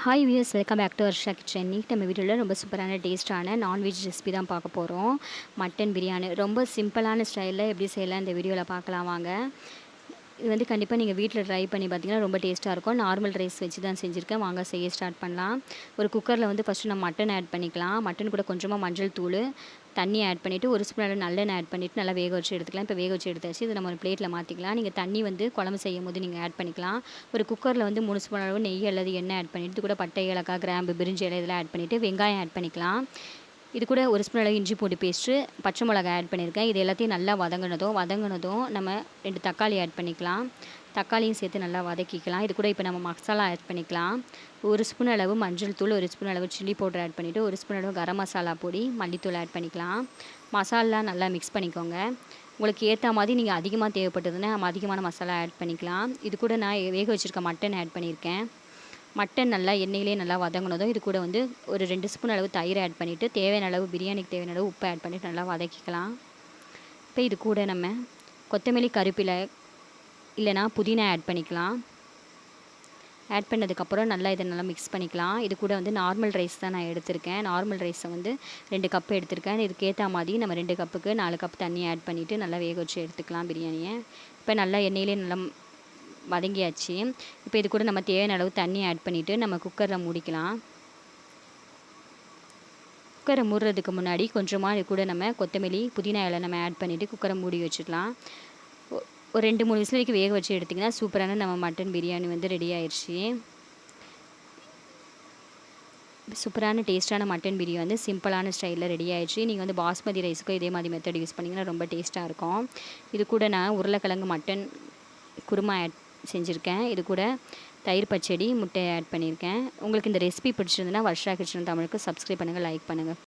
Hi viewers, welcome back to Varsha kitchen. இன்னைக்கு நம்ம வீடியோவில் ரொம்ப சூப்பரான டேஸ்ட்டான நான்வெஜ் ரெசிபி தான் பார்க்க போகிறோம். மட்டன் பிரியாணி ரொம்ப சிம்பிளான ஸ்டைலில் எப்படி செய்யலாம் இந்த வீடியோவில் பார்க்கலாம் வாங்க. இது வந்து கண்டிப்பாக நீங்கள் வீட்டில் ட்ரை பண்ணி பார்த்தீங்கன்னா ரொம்ப டேஸ்ட்டாக இருக்கும். நார்மல் ரைஸ் வச்சு தான் செஞ்சுருக்கேன். வாங்க செய்ய ஸ்டார்ட் பண்ணலாம். ஒரு குக்கரில் வந்து ஃபஸ்ட்டு நம்ம மட்டன் ஆட் பண்ணிக்கலாம். மட்டன் கூட கொஞ்சமாக மஞ்சள் தூள், தண்ணி ஆட் பண்ணிவிட்டு ஒரு ஸ்பூன் அளவு நல்லெண்ணெய் ஆட் பண்ணிவிட்டு நல்லா வேக வச்சு எடுத்துக்கலாம். இப்போ வேக வச்சு எடுத்தாச்சு. இதை நம்ம ஒரு பிளேட்டில் மாற்றிக்கலாம். நீங்கள் தண்ணி வந்து குழம்பு செய்யும் போது நீங்கள் ஆட் பண்ணிக்கலாம். ஒரு குக்கரில் வந்து 3 ஸ்பூன் அளவு நெய் அல்லது எண்ணெய் ஆட் பண்ணிவிட்டு இது கூட பட்டை, ஏலக்காய், கிராம்பு, பிரிஞ்சி இலை இதெல்லாம் ஆட் பண்ணிவிட்டு வெங்காயம் ஆட் பண்ணிக்கலாம். இது கூட ஒரு ஸ்பூன் அளவு இஞ்சி பூண்டு பேஸ்ட்டு, பச்சை மிளகாய் ஆட் பண்ணியிருக்கேன். இது எல்லாத்தையும் நல்லா வதங்கினதும் நம்ம 2 தக்காளி ஆட் பண்ணிக்கலாம். தக்காளியும் சேர்த்து நல்லா வதக்கிக்கலாம். இது கூட இப்போ நம்ம மசாலா ஆட் பண்ணிக்கலாம். ஒரு ஸ்பூன் அளவு மஞ்சள் தூள், ஒரு ஸ்பூன் அளவு சில்லி பவுடர் ஆட் பண்ணிவிட்டு ஒரு ஸ்பூன் அளவு கரம் மசாலா பொடி, மல்லித்தூள் ஆட் பண்ணிக்கலாம். மசாலா நல்லா மிக்ஸ் பண்ணிக்கோங்க. உங்களுக்கு ஏற்ற மாதிரி நீங்கள் அதிகமாக தேவைப்பட்டதுன்னா நம்ம அதிகமான மசாலா ஆட் பண்ணிக்கலாம். இது கூட நான் வேக வச்சுருக்க மட்டன் ஆட் பண்ணியிருக்கேன். மட்டன் நல்லா எண்ணெயிலே நல்லா வதங்கினதும் இது கூட வந்து ஒரு 2 ஸ்பூன் அளவு தயிர் ஆட் பண்ணிவிட்டு தேவையான அளவு பிரியாணிக்கு தேவையான அளவு உப்பு ஆட் பண்ணிவிட்டு நல்லா வதக்கிக்கலாம். இப்போ இது கூட நம்ம கொத்தமல்லி, கருவேப்பிலை இல்லைனா புதினா ஆட் பண்ணிக்கலாம். ஆட் பண்ணதுக்கப்புறம் நல்லா இதை நல்லா மிக்ஸ் பண்ணிக்கலாம். இது கூட வந்து நார்மல் ரைஸ் தான் நான் எடுத்திருக்கேன். நார்மல் ரைஸை வந்து 2 கப்பு எடுத்திருக்கேன். இதுக்கேற்ற மாதிரி நம்ம 2 கப்புக்கு 4 கப் தண்ணி ஆட் பண்ணிவிட்டு நல்லா வேக வச்சு எடுத்துக்கலாம் பிரியாணியை. இப்போ நல்லா எண்ணெயிலே நல்லா வதங்கியாச்சு. இப்போ இது கூட நம்ம தேவையான அளவு தண்ணி ஆட் பண்ணிவிட்டு நம்ம குக்கரில் மூடிக்கலாம். குக்கரை மூடுறதுக்கு முன்னாடி கொஞ்சமாக இது கூட நம்ம கொத்தமல்லி, புதினா இலை நம்ம ஆட் பண்ணிவிட்டு குக்கரை மூடி வச்சுக்கலாம். ஒரு 2-3 விசில் வரைக்கும் வேக வச்சு எடுத்திங்கன்னா சூப்பரான நம்ம மட்டன் பிரியாணி வந்து ரெடி ஆயிடுச்சு. சூப்பரான டேஸ்ட்டான மட்டன் பிரியாணி வந்து சிம்பிளான ஸ்டைலில் ரெடி ஆயிடுச்சு. நீங்கள் வந்து பாஸ்மதி ரைஸுக்கும் இதே மாதிரி மெத்தட் யூஸ் பண்ணிங்கன்னா ரொம்ப டேஸ்ட்டாக இருக்கும். இது கூட நான் உருளைக்கிழங்கு மட்டன் குருமா ஆட் செஞ்சுருக்கேன். இது கூட தயிர் பச்சடி, முட்டை ஆட் பண்ணியிருக்கேன். உங்களுக்கு இந்த ரெசிபி பிடிச்சிருந்துன்னா வர்ஷா கிச்சன் தமிழுக்கு சப்ஸ்கிரைப் பண்ணுங்கள், லைக் பண்ணுங்கள்.